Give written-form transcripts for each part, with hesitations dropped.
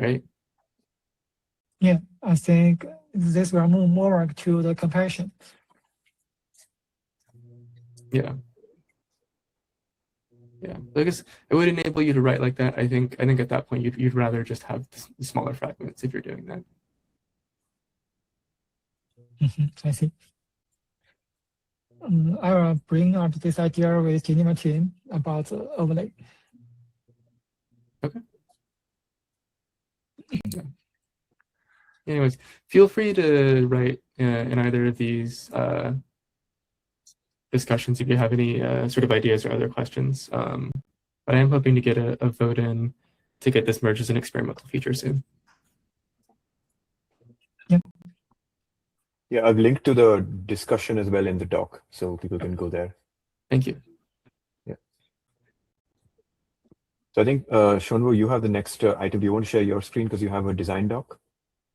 right? Yeah, I think this will move more to the comparison. Yeah. Yeah, I guess it would enable you to write like that. I think at that point you'd rather just have the smaller fragments if you're doing that. I see. I will bring up this idea with Geneva team about overlay. Okay. Yeah. Anyways, feel free to write in either of these discussions if you have any sort of ideas or other questions. But I am hoping to get a vote in to get this merged as an experimental feature soon. Yep. Yeah, I've linked to the discussion as well in the doc, so people can go there. Thank you. Yeah. So I think, Shonwo, you have the next item. Do you want to share your screen because you have a design doc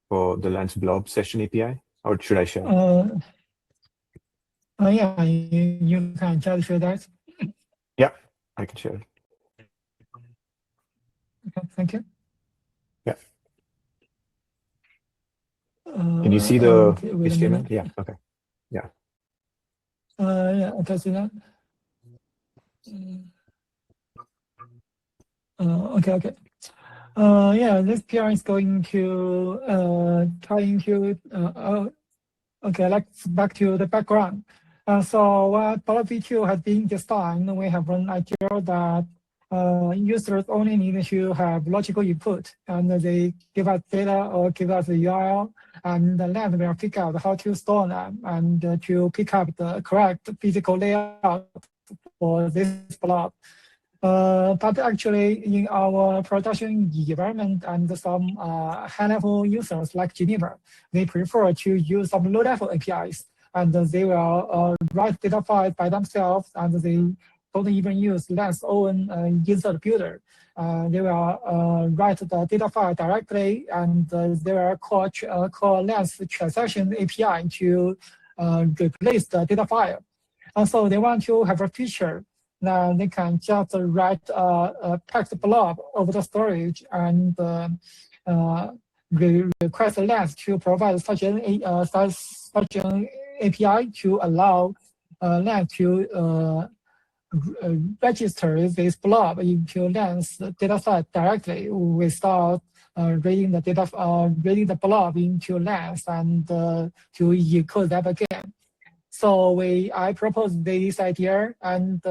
for the Lance Blob session API, or should I share? Yeah, you can just share that. Yeah, I can share it. Okay, thank you. Yeah. Can you see the HTML? Yeah, okay. Yeah. Yeah, I can see that. Okay. Yeah, this PR is going to trying to okay, let's back to the background. So what Blob V2 has been designed, we have an idea that users only need to have logical input, and they give us data or give us the URL, and the Lance will pick out how to store them and to pick up the correct physical layout for this blob. But actually, in our production environment and some high-level users like Geneva, they prefer to use some low-level APIs, and they will write data files by themselves, and they don't even use Lance own insert builder. They will write the data file directly, and they will call Lance transaction API to replace the data file. And so they want to have a feature. Now they can just write a text blob over the storage and request Lance to provide such an API to allow Lance to register this blob into Lance dataset directly without reading the blob into Lance and to encode that again. So I proposed this idea, and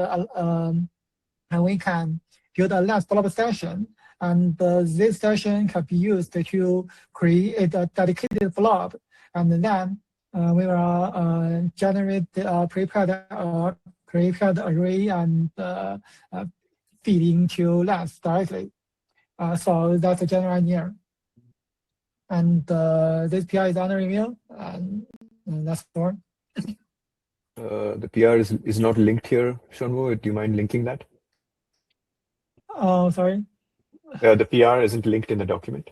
we can build a Lance blob session, and this session can be used to create a dedicated blob, and then we will generate a prepared array and feed into Lance directly. So that's a general idea. And this PR is under review, and that's all. The PR is not linked here, Shonwo. Do you mind linking that? Oh, sorry. The PR isn't linked in the document.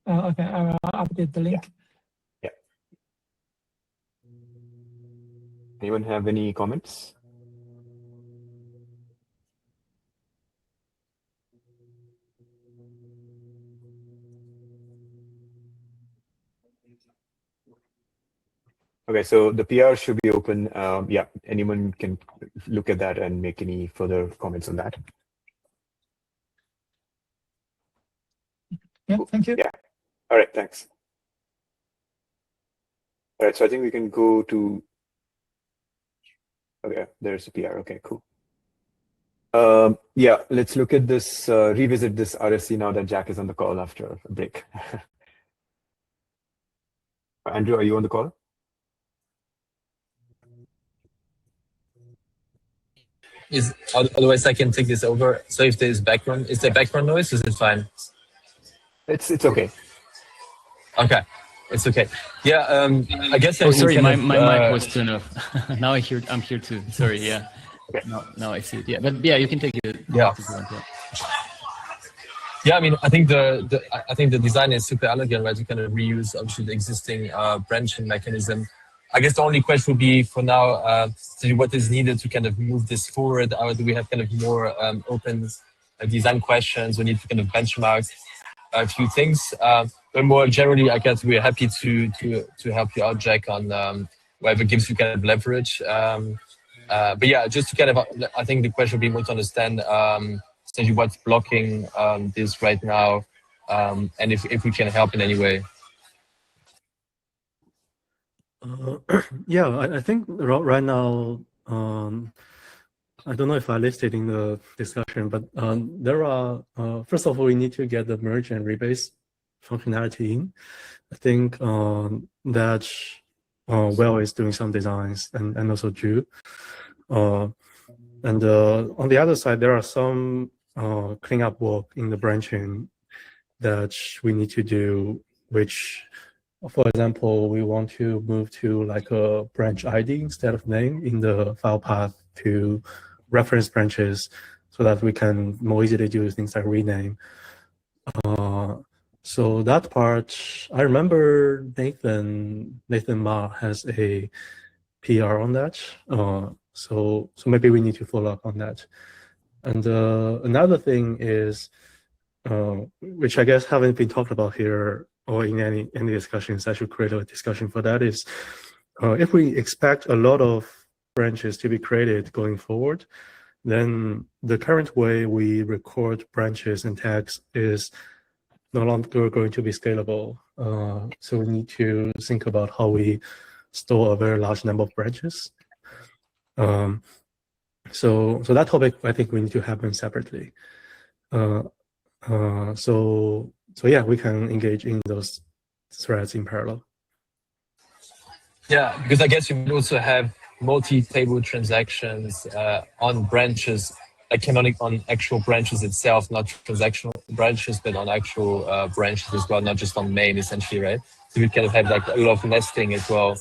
Okay, I will update the link. Yeah. Anyone have any comments? Okay, so the PR should be open. Yeah, anyone can look at that and make any further comments on that. Yeah, thank you. Yeah. All right, thanks. All right, so I think we can go to. Okay, there's a PR. Okay, cool. Yeah, let's look at this, revisit this RSC now that Jack is on the call after a break. Andrew, are you on the call? Otherwise I can take this over. So if there's background, is there background noise? Is it fine? It's okay. Okay, it's okay. Yeah, I guess. Oh, sorry, my mic was turned off. Now I'm here too. Sorry, yeah. Okay. Now I see it. Yeah, but yeah, you can take it. Yeah. Yeah, I mean, I think the design is super elegant, right? You kind of reuse obviously the existing branching mechanism. I guess the only question would be for now, what is needed to kind of move this forward? Or do we have kind of more open design questions. We need to kind of benchmark a few things. But more generally, I guess we're happy to help you out, Jack, on whatever gives you kind of leverage. But yeah, just to kind of, I think the question would be more to understand essentially what's blocking this right now, and if we can help in any way. Yeah, I think right now, I don't know if I listed in the discussion, but there are, first of all, we need to get the merge and rebase functionality in. I think that Will is doing some designs and also Ju. And on the other side, there are some cleanup work in the branching that we need to do, which, for example, we want to move to like a branch ID instead of name in the file path to reference branches so that we can more easily do things like rename. So that part, I remember Nathan Ma has a PR on that. So maybe we need to follow up on that. And another thing is, which I guess haven't been talked about here or in any discussions, I should create a discussion for that, is if we expect a lot of branches to be created going forward, then the current way we record branches and tags is no longer going to be scalable. So we need to think about how we store a very large number of branches. So that topic, I think we need to happen separately. So yeah, we can engage in those threads in parallel. Yeah, because I guess you would also have multi-table transactions on branches, like canonic on actual branches itself, not transactional branches, but on actual branches as well, not just on main, essentially, right? So we kind of have like a lot of nesting as well.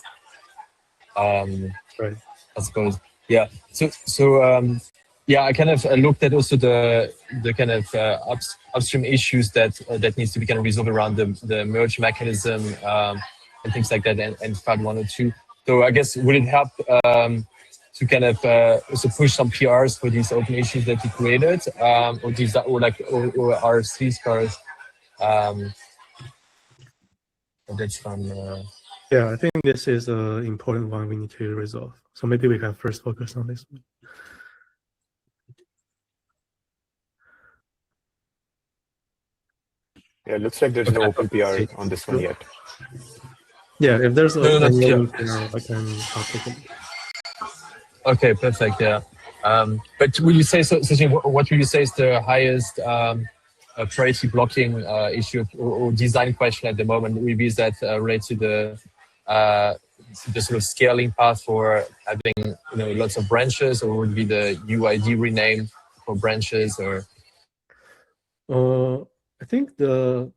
Right. I suppose. Yeah. So yeah, I kind of looked at also the kind of upstream issues that needs to be kind of resolved around the merge mechanism and things like that, and FAD 102. So I guess would it help to kind of also push some PRs for these open issues that you created, or these or RC scars? That's fun. Yeah, I think this is an important one we need to resolve. So maybe we can first focus on this one. Yeah, it looks like there's no open PR on this one yet. Yeah, if there's No, that's any PR, I can talk to them. Okay, perfect. Yeah. But will you say so? What would you say is the highest priority blocking issue or design question at the moment? Maybe is that related to the sort of scaling path for having lots of branches, or would it be the UID rename for branches, or? I think the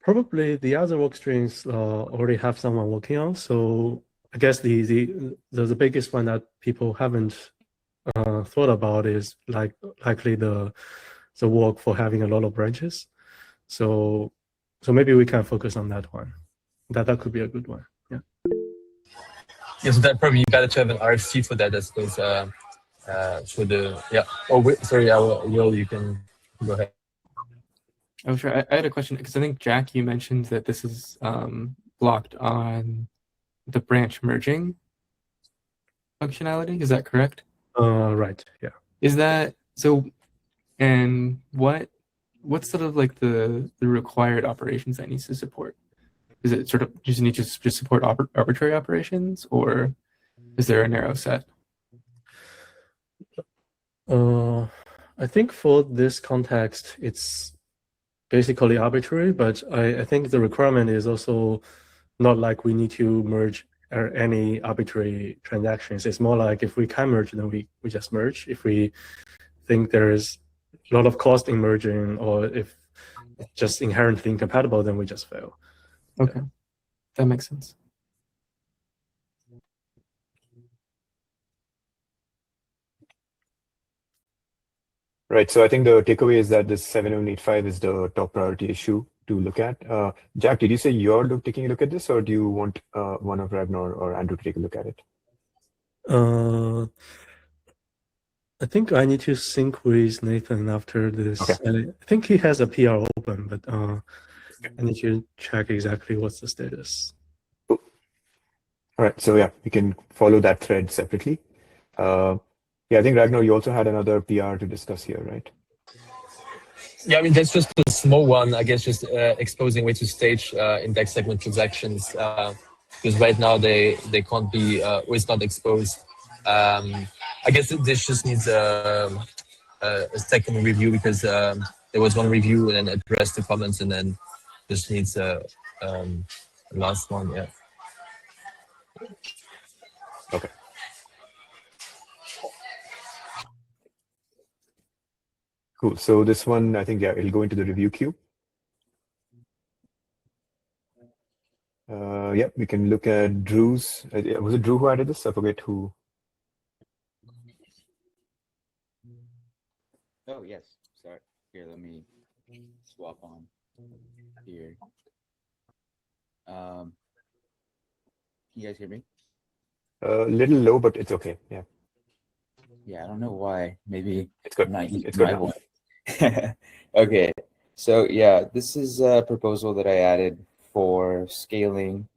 probably the other work streams already have someone working on. So I guess the biggest one that people haven't thought about is likely the work for having a lot of branches. So maybe we can focus on that one. That could be a good one. Yeah. Yeah, so that probably better to have an RFC for that, I suppose. For the Oh, wait, sorry, Will, you can go ahead. Oh, sure. I had a question because I think, Jack, you mentioned that this is blocked on the branch merging functionality. Is that correct? Right. Yeah. Is that so? And what's sort of like the required operations that needs to support? Is it sort of just need to just support arbitrary operations, or is there a narrow set? I think for this context, it's basically arbitrary, but I think the requirement is also not like we need to merge any arbitrary transactions. It's more like if we can merge, then we just merge. If we think there's a lot of cost in merging, or if it's just inherently incompatible, then we just fail. Okay, that makes sense. Right. So I think the takeaway is that this 7185 is the top priority issue to look at. Jack, did you say you're taking a look at this, or do you want one of Ragnar or Andrew to take a look at it? I think I need to sync with Nathan after this. Okay. And I think he has a PR open, but I need to check exactly what's the status. Cool. All right. So yeah, we can follow that thread separately. Yeah, I think Ragnar, you also had another PR to discuss here, right? Yeah, I mean, that's just a small one, I guess, just exposing way to stage index segment transactions, because right now they can't be, or it's not exposed. I guess this just needs a second review, because there was one review and then addressed the comments, and then just needs a last one, yeah. Okay. Cool. So this one, I think, yeah, it'll go into the review queue. Yeah, we can look at Drew's. Was it Drew who added this? I forget who. Oh, yes. Sorry. Here, let me swap on here. Can you guys hear me? A little low, but it's okay. Yeah. Yeah, I don't know why. Maybe It's good. I'm not using It's good my now. one. Okay. So yeah, this is a proposal that I added for scaling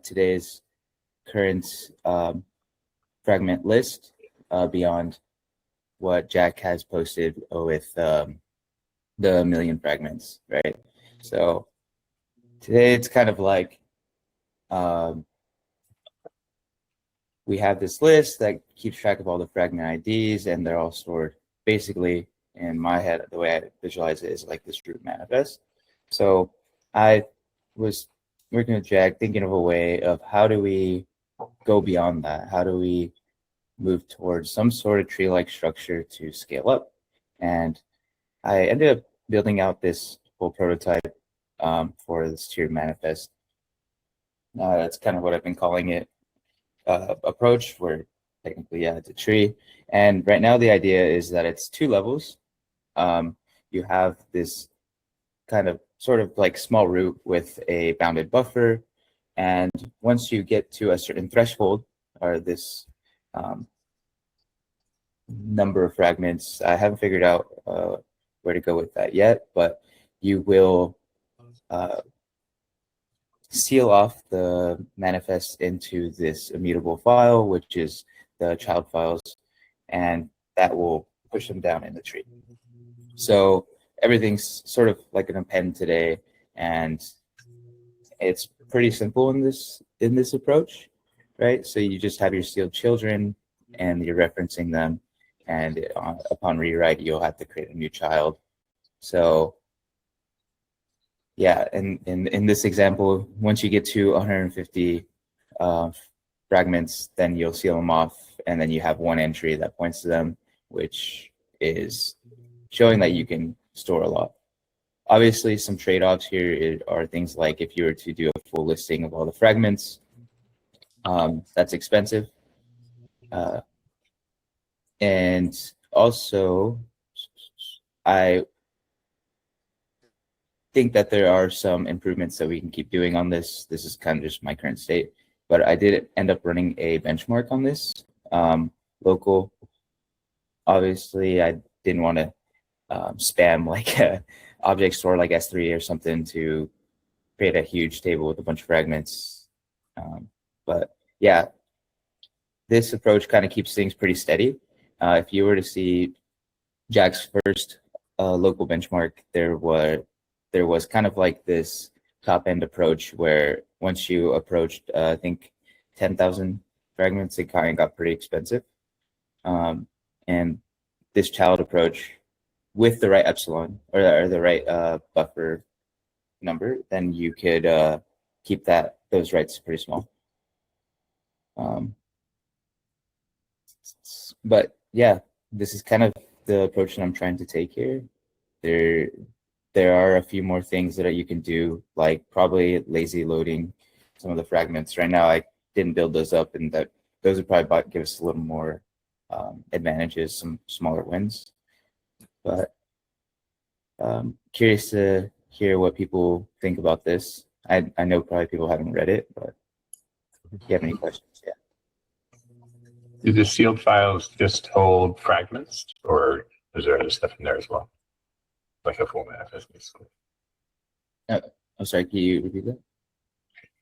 today's current fragment list beyond what Jack has posted with the million fragments, right? So today it's kind of like we have this list that keeps track of all the fragment IDs, and they're all stored basically in my head. The way I visualize it is like this root manifest. So I was working with Jack, thinking of a way of how do we go beyond that? How do we move towards some sort of tree-like structure to scale up? And I ended up building out this full prototype for this tiered manifest. That's kind of what I've been calling it. Approach where technically, yeah, it's a tree. And right now the idea is that it's 2 levels. You have this kind of sort of like small root with a bounded buffer. And once you get to a certain threshold, or this number of fragments, I haven't figured out where to go with that yet, but you will seal off the manifest into this immutable file, which is the child files, and that will push them down in the tree. So everything's sort of like an append today, and it's pretty simple in this approach, right? So you just have your sealed children, and you're referencing them, and upon rewrite, you'll have to create a new child. So yeah, and in this example, once you get to 150 fragments, then you'll seal them off, and then you have one entry that points to them, which is showing that you can store a lot. Obviously, some trade-offs here are things like if you were to do a full listing of all the fragments, that's expensive. And also, I think that there are some improvements that we can keep doing on this. This is kind of just my current state, but I did end up running a benchmark on this local. Obviously, I didn't want to spam like a object store like S3 or something to create a huge table with a bunch of fragments. But yeah, this approach kind of keeps things pretty steady. If you were to see Jack's first local benchmark, there was kind of like this top end approach where once you approached, I think 10,000 fragments, it kind of got pretty expensive. And this child approach with the right epsilon or the right buffer number, then you could keep those writes pretty small. But yeah, this is kind of the approach that I'm trying to take here. There are a few more things that you can do, like probably lazy loading some of the fragments. Right now, I didn't build those up, and those would probably give us a little more advantages, some smaller wins. But curious to hear what people think about this. I know probably people haven't read it, but if you have any questions, yeah. Do the sealed files just hold fragments, or is there other stuff in there as well? Like a full manifest, basically. I'm sorry, can you repeat that?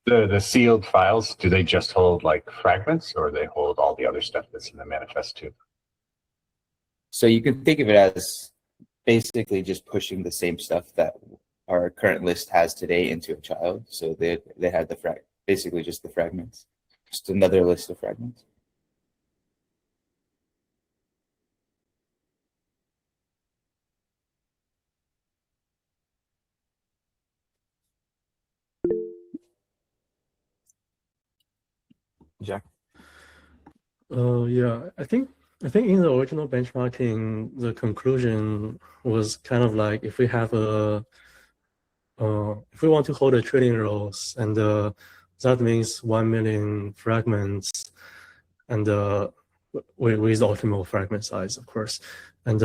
The sealed files, do they just hold like fragments, or they hold all the other stuff that's in the manifest too? So you can think of it as basically just pushing the same stuff that our current list has today into a child. So they had the basically just the fragments, just another list of fragments. Jack? Yeah, I think in the original benchmarking, the conclusion was kind of like if we have if we want to hold a trillion rows, and that means 1 million fragments, and with the optimal fragment size, of course. And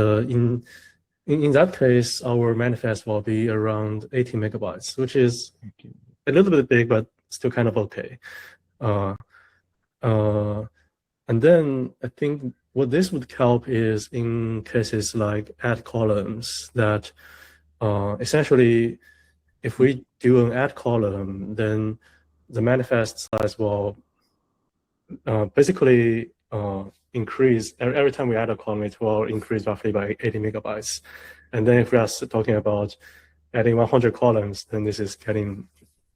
in that case, our manifest will be around 80 megabytes, which is a little bit big, but still kind of okay. And then I think what this would help is in cases like add columns that essentially, if we do an add column, then the manifest size will basically increase. Every time we add a column, it will increase roughly by 80 megabytes. And then if we are talking about adding 100 columns, then this is getting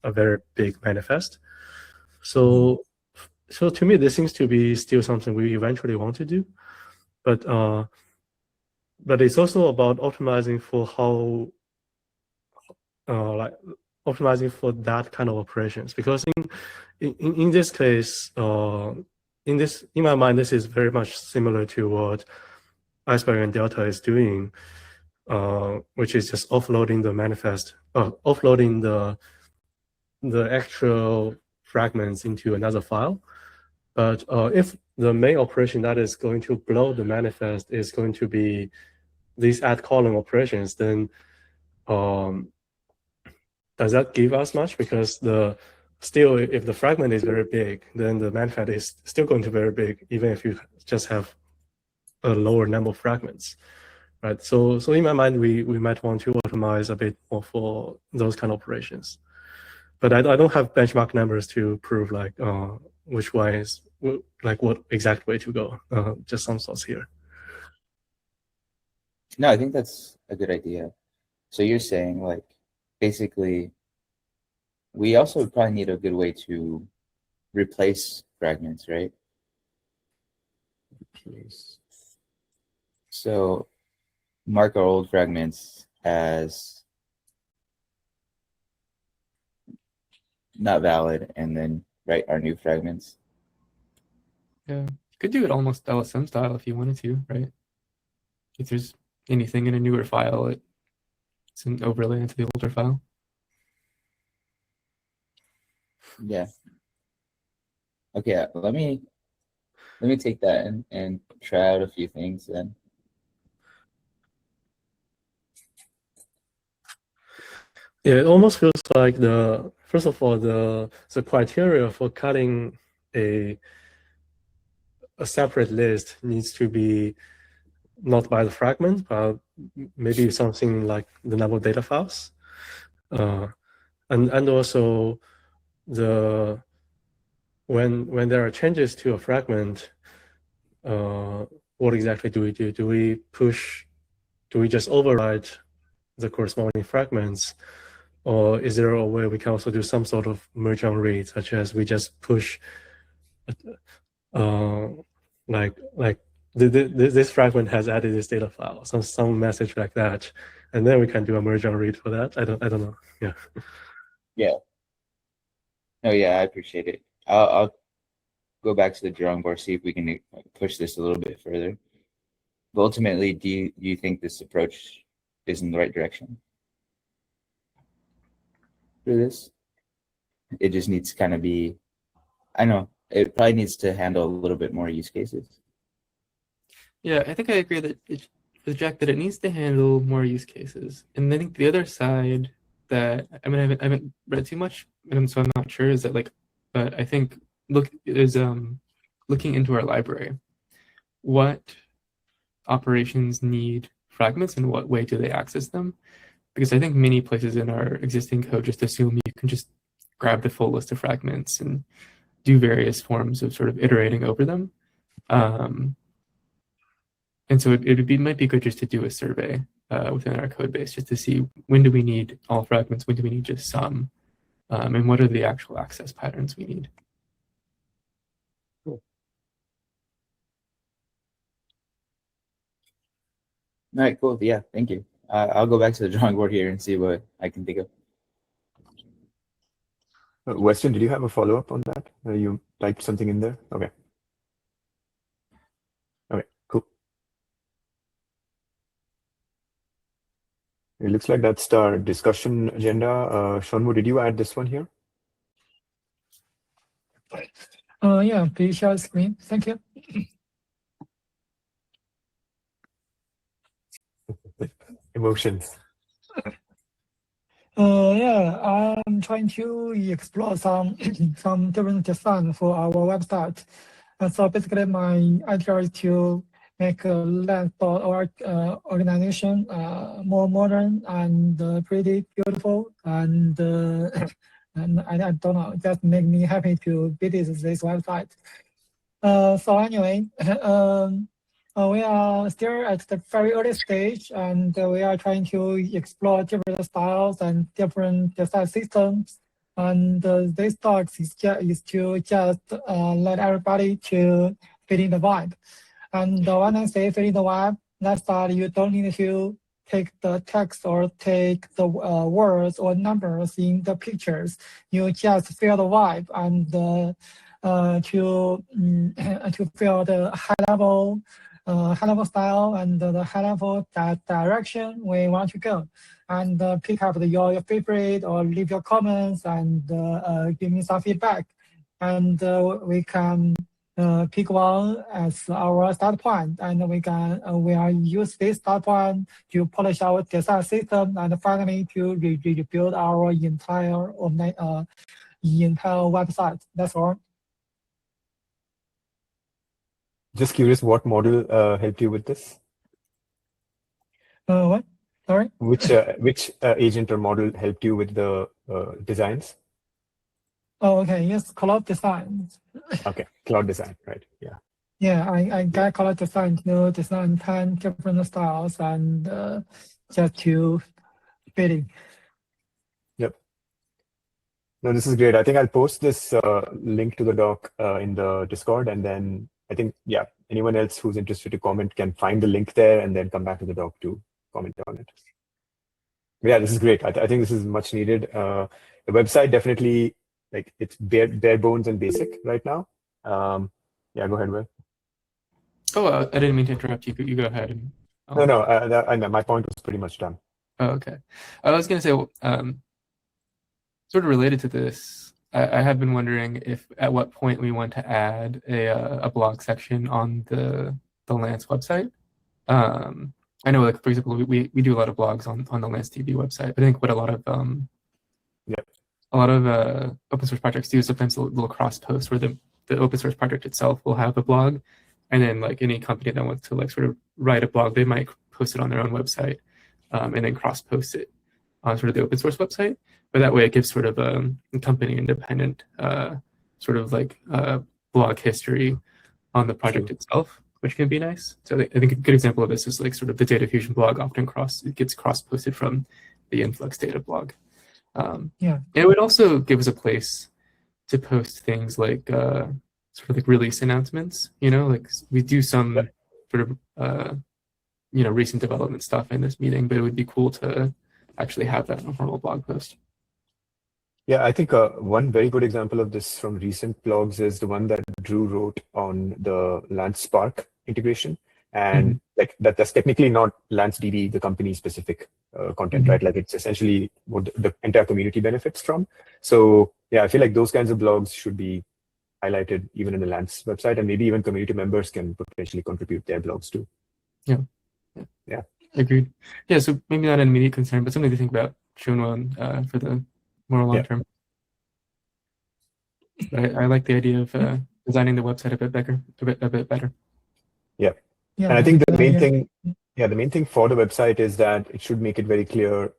a very big manifest. So to me, this seems to be still something we eventually want to do, but it's also about optimizing for how, like optimizing for that kind of operations. Because in this case, in my mind, this is very much similar to what Iceberg and Delta is doing, which is just offloading the manifest, offloading the actual fragments into another file. But if the main operation that is going to blow the manifest is going to be these add column operations, then does that give us much? Because still, if the fragment is very big, then the manifest is still going to be very big, even if you just have a lower number of fragments, right? So in my mind, we might want to optimize a bit more for those kind of operations. But I don't have benchmark numbers to prove like which one is like what exact way to go. Just some thoughts here. No, I think that's a good idea. So you're saying like basically we also probably need a good way to replace fragments, right? So mark our old fragments as not valid and then write our new fragments. Yeah, you could do it almost LSM style if you wanted to, right? If there's anything in a newer file, it's an overlay into the older file. Yeah. Okay, let me take that and try out a few things then. Yeah, it almost feels like first of all, the criteria for cutting a separate list needs to be not by the fragment, but maybe something like the number of data files. And also when there are changes to a fragment, what exactly do we do? Do we just override the corresponding fragments? Or is there a way we can also do some sort of merge on read, such as we just push like this fragment has added this data file, some message like that, and then we can do a merge on read for that. I don't know. Yeah. Yeah. No, yeah, I appreciate it. I'll go back to the drawing board, see if we can push this a little bit further. But ultimately, do you think this approach is in the right direction for this? It just needs to kind of be, I know, it probably needs to handle a little bit more use cases. Yeah, I think I agree with Jack that it needs to handle more use cases. And I think the other side that I haven't read too much, and so I'm not sure, is that like, but I think looking into our library. what operations need fragments and what way do they access them? Because I think many places in our existing code just assume you can just grab the full list of fragments and do various forms of sort of iterating over them. And so it might be good just to do a survey within our code base just to see when do we need all fragments, when do we need just some, and what are the actual access patterns we need. Cool. All right, cool. Yeah, thank you. I'll go back to the drawing board here and see what I can think of. Weston, did you have a follow-up on that? You typed something in there? Okay. Okay, cool. It looks like that's our discussion agenda. Shonmu, did you add this one here? Yeah, please share the screen. Thank you. Emotions. Yeah, I'm trying to explore some some different design for our website. So basically, my idea is to make a LanceDB organization more modern and pretty beautiful, and and I don't know, just make me happy to visit this website. So anyway, we are still at the very early stage, and we are trying to explore different styles and different design systems. And this talk is to just let everybody to fit in the vibe. And when I say fit in the vibe, that's that you don't need to take the text or take the words or numbers in the pictures. You just feel the vibe and to feel the high level style and the high level direction we want to go, and pick up your favorite or leave your comments and give me some feedback, and we can pick one as our start point, and we can use this start point to polish our design system, and finally to rebuild our entire website. That's all. Just curious, what model helped you with this? What? Sorry? Which agent or model helped you with the designs? Oh, okay. Yes, Cloud Design. Okay, Cloud Design, right? Yeah. Yeah, I got Cloud Design to design 10 different styles and just to fitting. Yep. No, this is great. I think I'll post this link to the doc in the Discord, and then I think, yeah, anyone else who's interested to comment can find the link there and then come back to the doc to comment on it. Yeah, this is great. I think this is much needed. The website definitely, like, it's bare bones and basic right now. Yeah, go ahead, Will. Oh, I didn't mean to interrupt you. You go ahead. And No, my point was pretty much done. Oh, okay. I was going to say, sort of related to this, I have been wondering if at what point we want to add a blog section on the Lance website. I know, like, for example, we do a lot of blogs on the LanceDB website. I think what a lot of open source projects do is sometimes a little cross post where the open source project itself will have a blog, and then like any company that wants to like sort of write a blog, they might post it on their own website, and then cross post it on sort of the open source website. But that way it gives sort of a company independent sort of like blog history on the project itself, which can be nice. So I think a good example of this is like sort of the Data Fusion blog often gets cross posted from the Influx data blog. Yeah. It would also give us a place to post things like sort of like release announcements, like we do some sort of recent development stuff in this meeting, but it would be cool to actually have that in a formal blog post. Yeah, I think one very good example of this from recent blogs is the one that Drew wrote on the Lance Spark integration. And like that's technically not LanceDB, the company specific content, right? Like it's essentially what the entire community benefits from. So yeah, I feel like those kinds of blogs should be highlighted even in the Lance website, and maybe even community members can potentially contribute their blogs too. Yeah. Agreed. Yeah, so maybe not an immediate concern, but something to think about, Shunwan, for the more long term. I like the idea of designing the website a bit better. Yeah. Yeah, And I think the main yeah. thing, the main thing for the website is that it should make it very clear,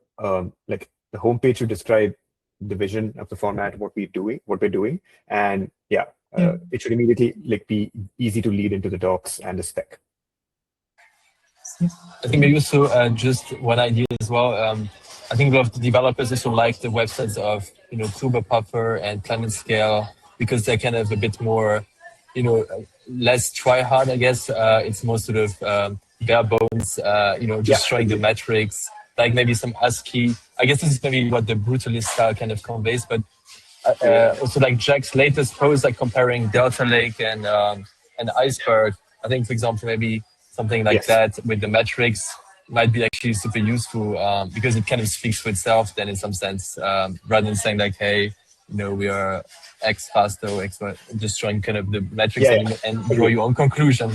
like the homepage should describe the vision of the format, what we're doing, and it should immediately like be easy to lead into the docs and the spec. I think maybe also just one idea as well. I think a lot of the developers also like the websites of Puffer and Planet Scale because they're kind of a bit more, less try hard. I guess it's more sort of bare bones. Just showing the metrics, like maybe some ASCII. I guess this is maybe what the brutalist style kind of conveys, but also like Jack's latest post, like comparing Delta Lake and Iceberg. I think, for example, maybe something like that with the metrics might be actually super useful because it kind of speaks for itself then in some sense, rather than saying like, hey, we are X faster or X, just showing kind of the metrics and draw your own conclusion.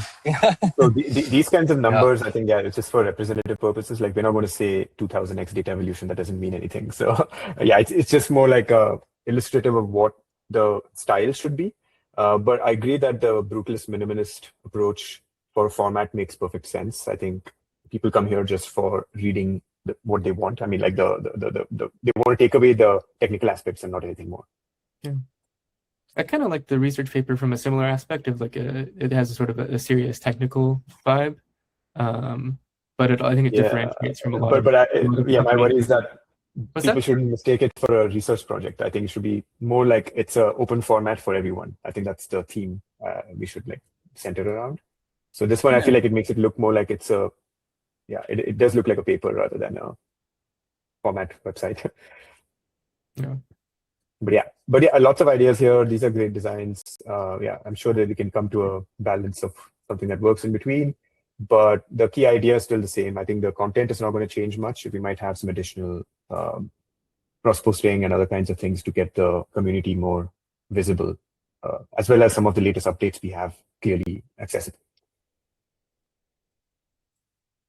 So these kinds of numbers, I think, it's just for representative purposes. Like we're not going to say 2000x data evolution. That doesn't mean anything. So it's just more like illustrative of what the style should be. But I agree that the brutalist minimalist approach for a format makes perfect sense. I think people come here just for reading what they want. I mean, like they want to take away the technical aspects and not anything more. Yeah. I kind of like the research paper from a similar aspect of like it has a sort of a serious technical vibe, but I think it differentiates from a lot of. My worry is that people shouldn't mistake it for a research project. I think it should be more like it's an open format for everyone. I think that's the theme we should like center around. So this one, I feel like it makes it look more like it's a, it does look like a paper rather than a format website. Yeah. But lots of ideas here. These are great designs. I'm sure that we can come to a balance of something that works in between. But the key idea is still the same. I think the content is not going to change much. We might have some additional cross-posting and other kinds of things to get the community more visible, as well as some of the latest updates we have clearly accessible.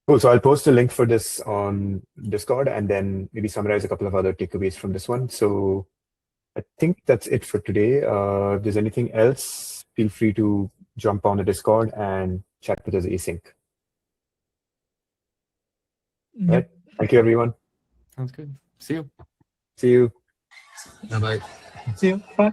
Cool. So I'll post a link for this on Discord and then maybe summarize a couple of other takeaways from this one. So I think that's it for today. If there's anything else, feel free to jump on the Discord and chat with us async. All right. Thank you, everyone. Sounds good. See you. See you. Bye-bye. See you. Bye.